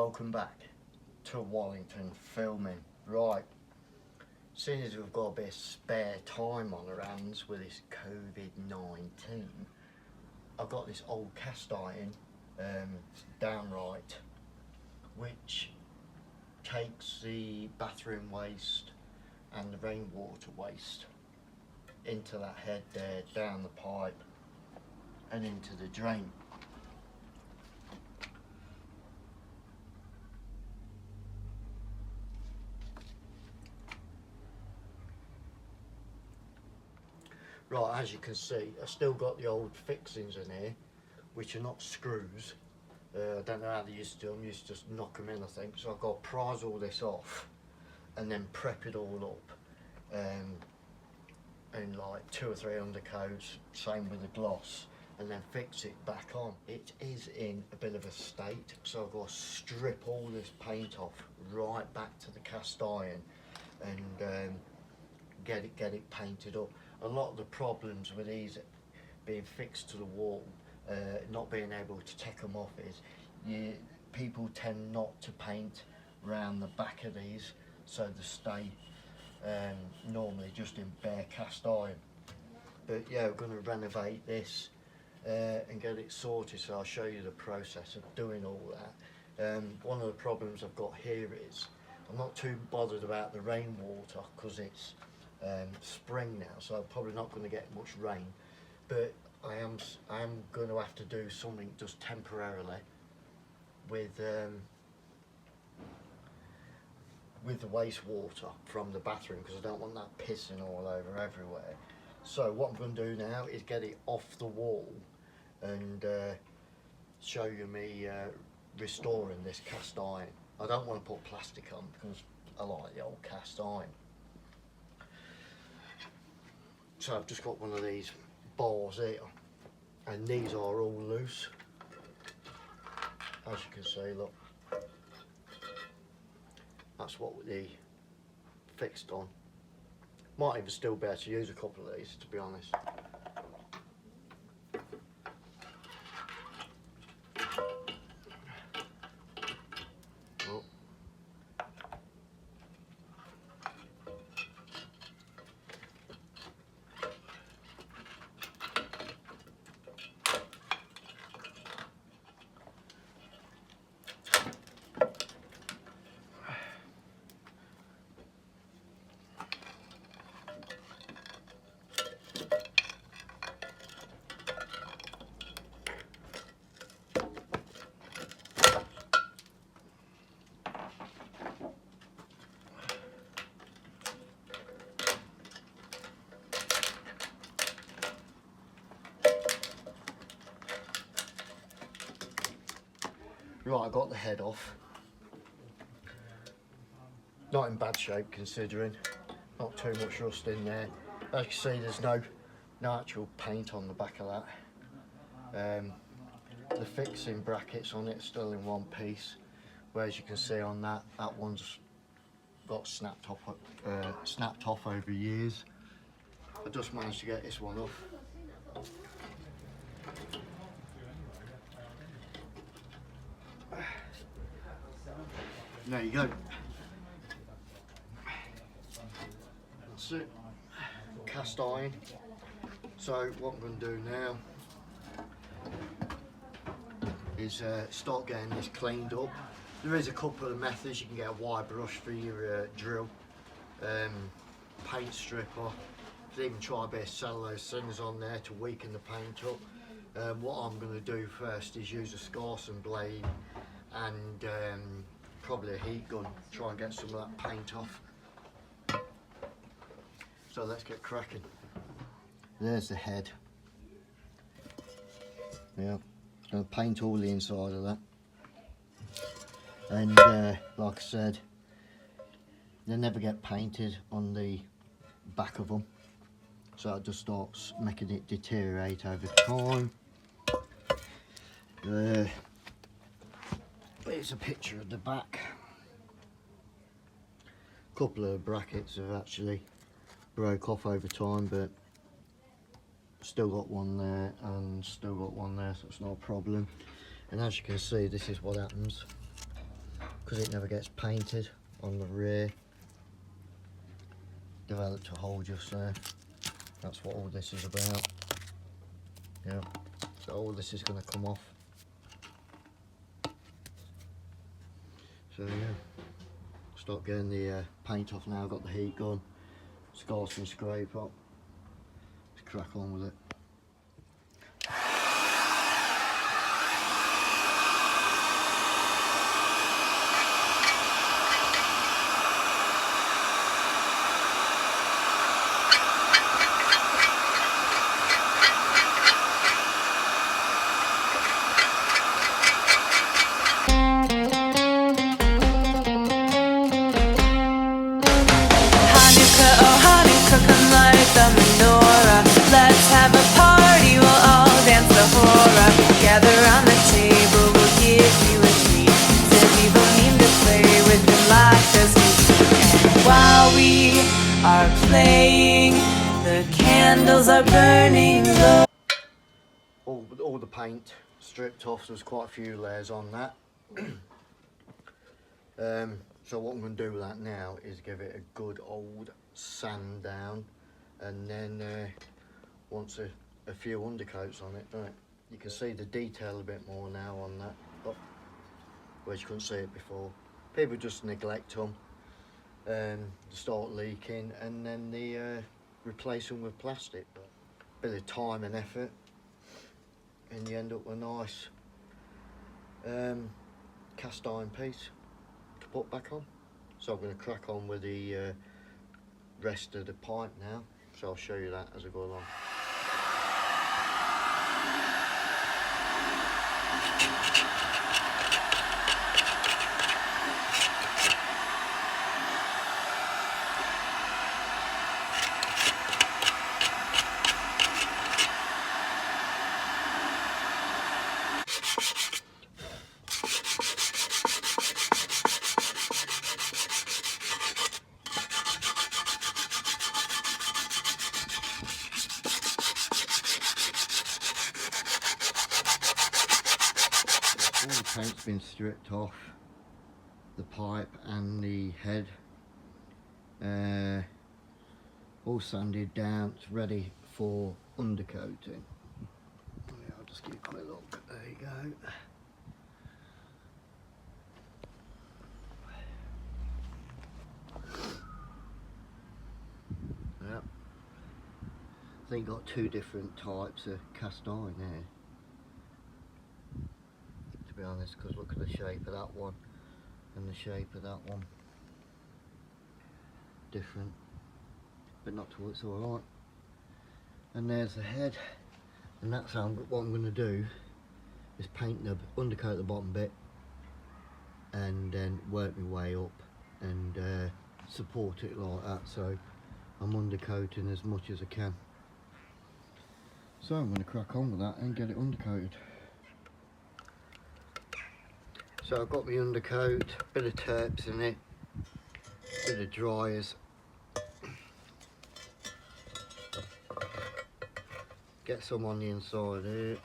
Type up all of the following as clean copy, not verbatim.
welcome back to Wallington filming. Right, seeing as we've got a bit of spare time on our hands with this COVID-19, I've got this old cast iron, downright, which takes the bathroom waste and the rainwater waste into that head there, down the pipe and into the drain. Right, as you can see, I've still got the old fixings in here, which are not screws. I don't know how they used to do them, used to just knock them in, I think. So I've got to prise all this off and then prep it all up in like 2 or 3 undercoats, same with the gloss, and then fix it back on. It is in a bit of a state, so I've got to strip all this paint off right back to the cast iron and get it painted up. A lot of the problems with these being fixed to the wall, not being able to take them off, is people tend not to paint around the back of these, so they stay normally just in bare cast iron. But yeah, we're going to renovate this and get it sorted, so I'll show you the process of doing all that. One of the problems I've got here is I'm not too bothered about the rainwater because it's spring now, so I'm probably not going to get much rain, but I am going to have to do something just temporarily with the wastewater from the bathroom, because I don't want that pissing all over everywhere. So what I'm going to do now is get it off the wall and show you me restoring this cast iron. I don't want to put plastic on because I like the old cast iron. So I've just got one of these bars here, and these are all loose, as you can see. Look, that's what they fixed on. Might even still be able to use a couple of these, to be honest. Oh. Right, I got the head off. Not in bad shape considering, not too much rust in there. As you can see, there's no actual paint on the back of that. The fixing brackets on it are still in one piece, whereas you can see on that one's got snapped off over years. I just managed to get this one off. There you go. That's it. Cast iron. So what I'm going to do now is start getting this cleaned up. There is a couple of methods. You can get a wire brush for your drill, paint stripper. You can even try a bit of cellulose things on there to weaken the paint up. What I'm going to do first is use a Scarson blade and probably a heat gun, try and get some of that paint off. So let's get cracking. There's the head. Yeah, going to paint all the inside of that. And like I said, they never get painted on the back of them, so it just starts making it deteriorate over time. Here's a picture of the back. A couple of brackets have actually broke off over time, but still got one there and still got one there, so it's not a problem. And as you can see, this is what happens because it never gets painted on the rear. Developed a hole just there. That's what all this is about. Yeah, so all this is going to come off. So yeah, start getting the paint off now. I've got the heat gun, scars and scrape up. Let's crack on with it. Let's have a party, we'll all dance the horror. Gather around the table, we'll give you a treat. Said people mean to play with your life as we speak. And while we are playing, the candles are burning low. All the paint stripped off, so there's quite a few layers on that. So what I'm going to do with that now is give it a good old sand down, and then once a few undercoats on it, right, you can see the detail a bit more now on that, whereas you couldn't see it before. People just neglect them and start leaking, and then they replace them with plastic. But a bit of time and effort, and you end up with a nice cast iron piece to put back on. So I'm going to crack on with the rest of the pipe now, so I'll show you that as I go along. All the paint's been stripped off, the pipe and the head, all sanded down. It's ready for undercoating. Yeah, I'll just give you a quick look. There you go. Yep. I think got two different types of cast iron there, to be honest, because look at the shape of that one and the shape of that one. Different, but not to it's alright. And there's the head, and that's how what I'm going to do is paint the undercoat the bottom bit, and then work my way up and support it like that, so I'm undercoating as much as I can. So I'm going to crack on with that and get it undercoated. So I've got my undercoat, bit of terps in it, bit of dryers. Get some on the inside here.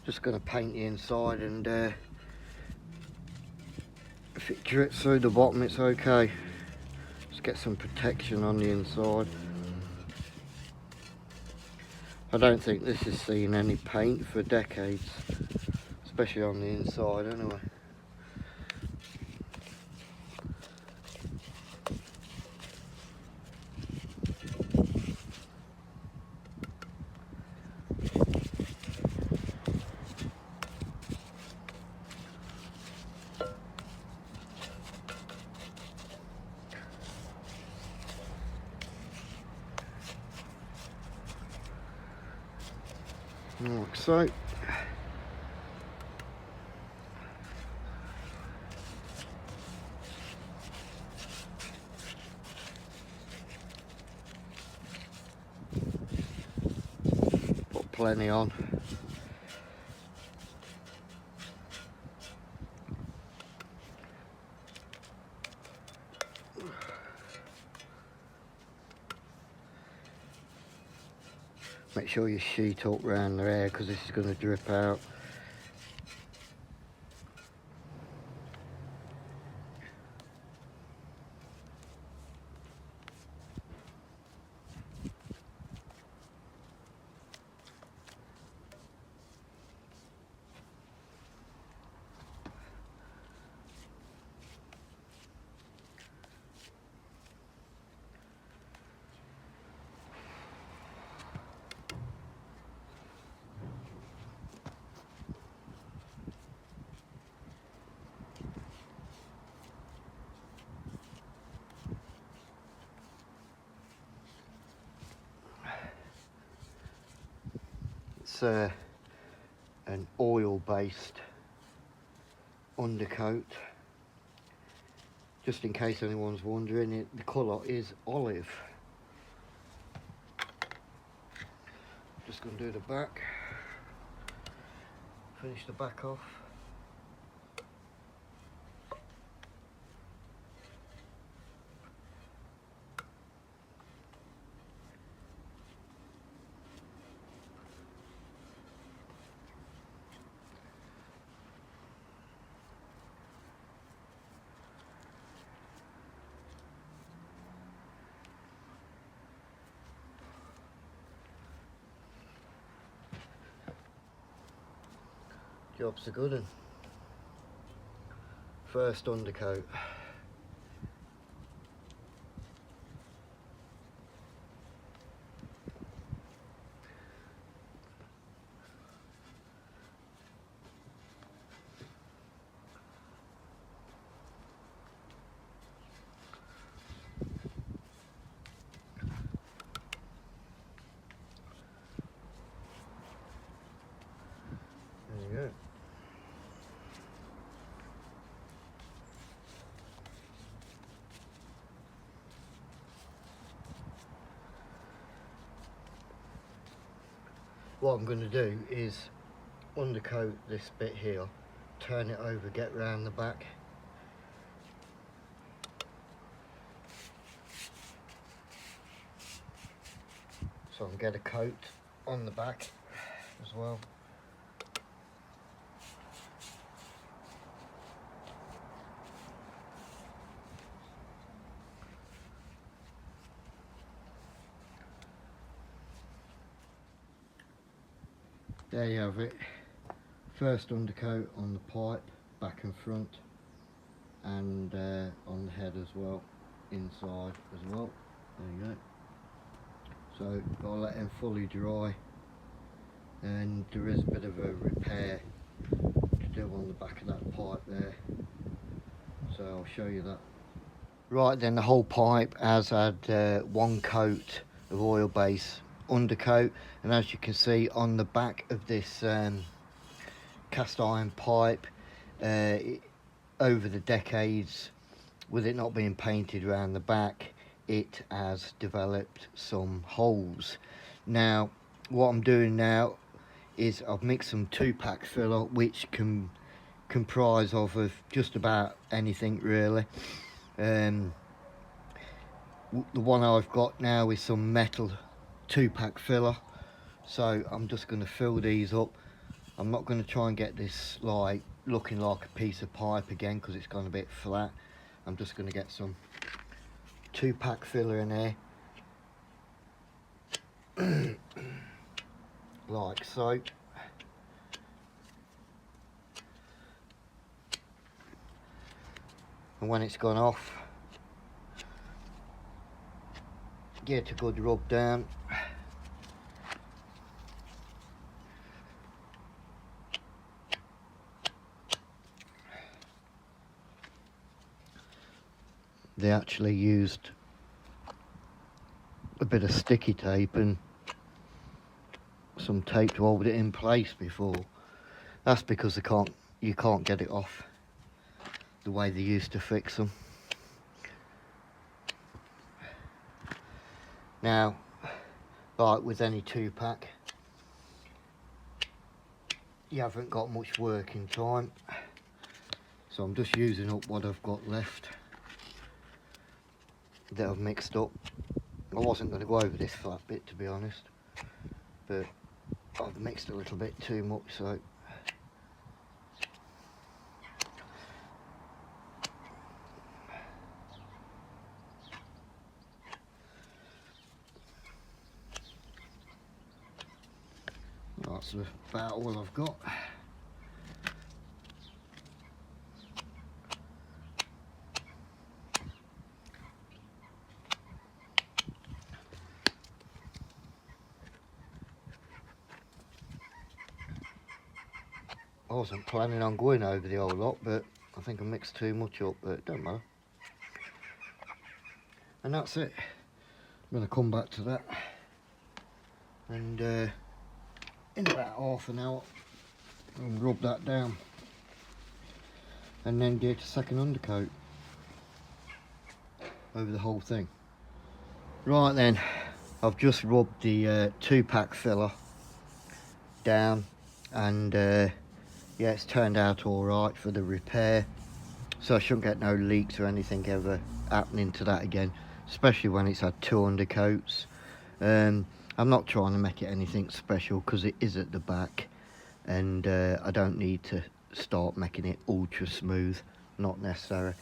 Just going to paint the inside, and if it drips through the bottom it's okay. Just get some protection on the inside. I don't think this has seen any paint for decades, especially on the inside anyway. Like so. Put plenty on. Make sure you sheet up round there because this is going to drip out. It's an oil-based undercoat. Just in case anyone's wondering, the colour is olive. Just going to do the back. Finish the back off. Job's a good one. First undercoat. There you go. What I'm going to do is undercoat this bit here, turn it over, get round the back. So I can get a coat on the back as well. There you have it. First undercoat on the pipe, back and front, and on the head as well, inside as well. There you go. So gotta let them fully dry, and there is a bit of a repair to do on the back of that pipe there. So I'll show you that. Right then, the whole pipe has had one coat of oil base undercoat, and as you can see on the back of this cast iron pipe, over the decades, with it not being painted around the back, it has developed some holes. Now what I'm doing now is I've mixed some 2-pack filler, which can comprise of just about anything really. The one I've got now is some metal 2-pack filler, so I'm just going to fill these up I'm not going to try and get this like looking like a piece of pipe again because it's gone a bit flat. I'm just going to get some 2-pack filler in here like so. And when it's gone off, give it a good rub down. They actually used a bit of sticky tape and some tape to hold it in place before. That's because you can't get it off the way they used to fix them. Now, like with any 2-pack, you haven't got much working time, so I'm just using up what I've got left that I've mixed up. I wasn't going to go over this flat bit, to be honest, but I've mixed a little bit too much, so that's about all I've got. I wasn't planning on going over the whole lot, but I think I mixed too much up, but it don't matter. And that's it. I'm going to come back to that, and in about half an hour and rub that down and then get a second undercoat over the whole thing. Right then, I've just rubbed the 2-pack filler down, and yeah, it's turned out alright for the repair, so I shouldn't get no leaks or anything ever happening to that again, especially when it's had 2 undercoats. I'm not trying to make it anything special because it is at the back, and I don't need to start making it ultra smooth, not necessary.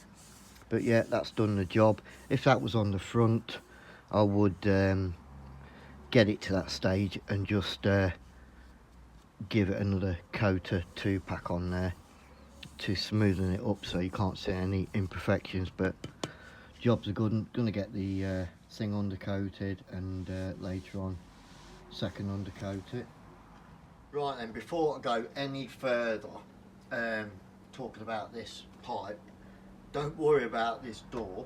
But yeah, that's done the job. If that was on the front, I would get it to that stage and just give it another coat of 2-pack on there to smoothen it up so you can't see any imperfections. But jobs are good. I'm going to get the thing undercoated and later on second undercoat it. Right then, before I go any further talking about this pipe, don't worry about this door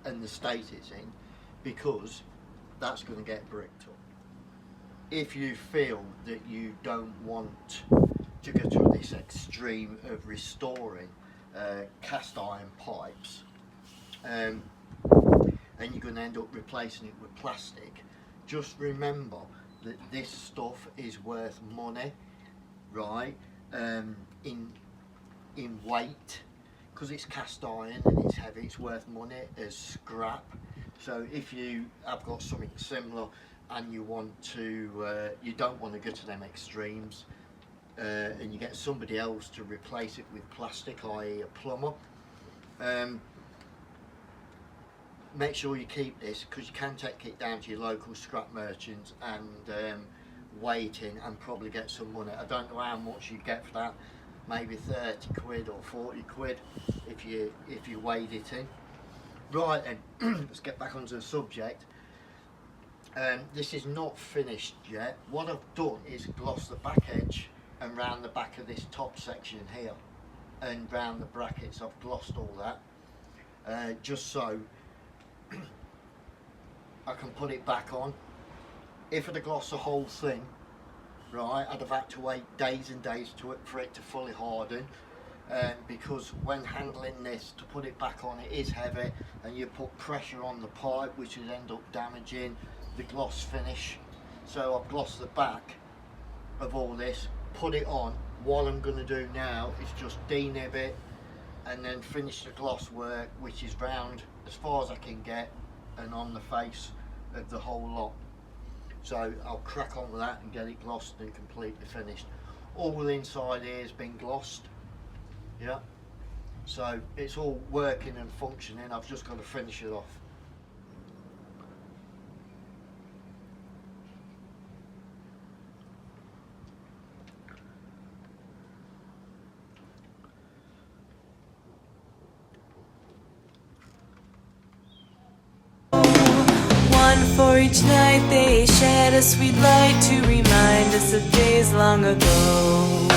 and the state it's in, because that's going to get bricked up. If you feel that you don't want to go to this extreme of restoring cast iron pipes, and you're going to end up replacing it with plastic, just remember that this stuff is worth money, right? In weight, because it's cast iron and it's heavy, it's worth money as scrap. So if you have got something similar and you want to, you don't want to go to them extremes, and you get somebody else to replace it with plastic, i.e. a plumber, make sure you keep this, because you can take it down to your local scrap merchants and weigh it in and probably get some money. I don't know how much you get for that, maybe 30 quid or 40 quid if you weighed it in. Right then, let's get back onto the subject. This is not finished yet. What I've done is gloss the back edge and round the back of this top section here, and round the brackets I've glossed all that, just so I can put it back on. If I'd have glossed the whole thing, right, I'd have had to wait days and days for it to fully harden, because when handling this, to put it back on, it is heavy, and you put pressure on the pipe, which would end up damaging the gloss finish. So I've glossed the back of all this, put it on. What I'm going to do now is just denib it and then finish the gloss work, which is round as far as I can get and on the face of the whole lot. So I'll crack on with that and get it glossed and completely finished. all inside here has been glossed. Yeah, so it's all working and functioning. I've just got to finish it off. One for each night they shed a sweet light to remind us of days long ago.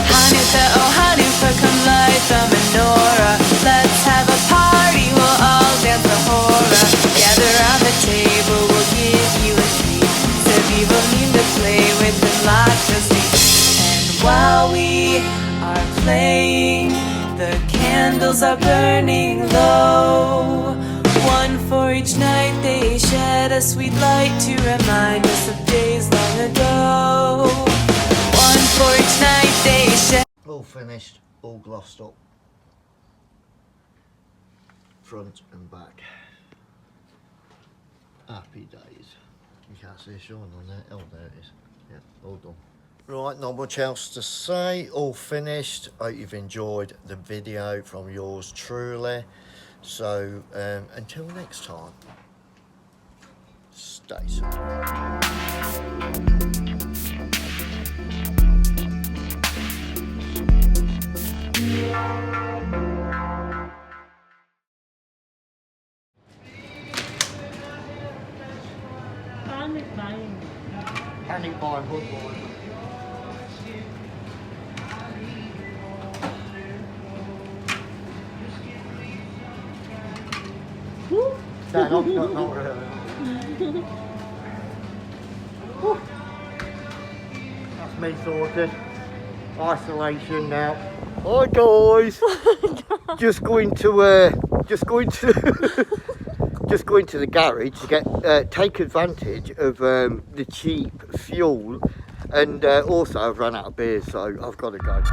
Hanukkah, oh Hanukkah, come light the menorah. Let's have a party, we'll all dance the hora. Gather around the table, we'll give you a treat. Seviv need to play with them lots of sweet. And while we are playing, the candles are burning low. One for each night they shed a sweet light to remind us of days long ago. One for each night they shed. All finished, all glossed up, front and back. Happy days. You can't see a shine on there. Oh, there it is. Yeah, all done. Right, not much else to say. All finished. Hope you've enjoyed the video from yours truly. So until next time, stay safe. Panic buying, hood buying. No, not really. That's me sorted. Isolation now. Hi guys. just going to the garage to get take advantage of the cheap fuel, and also I've run out of beers, so I've got to go.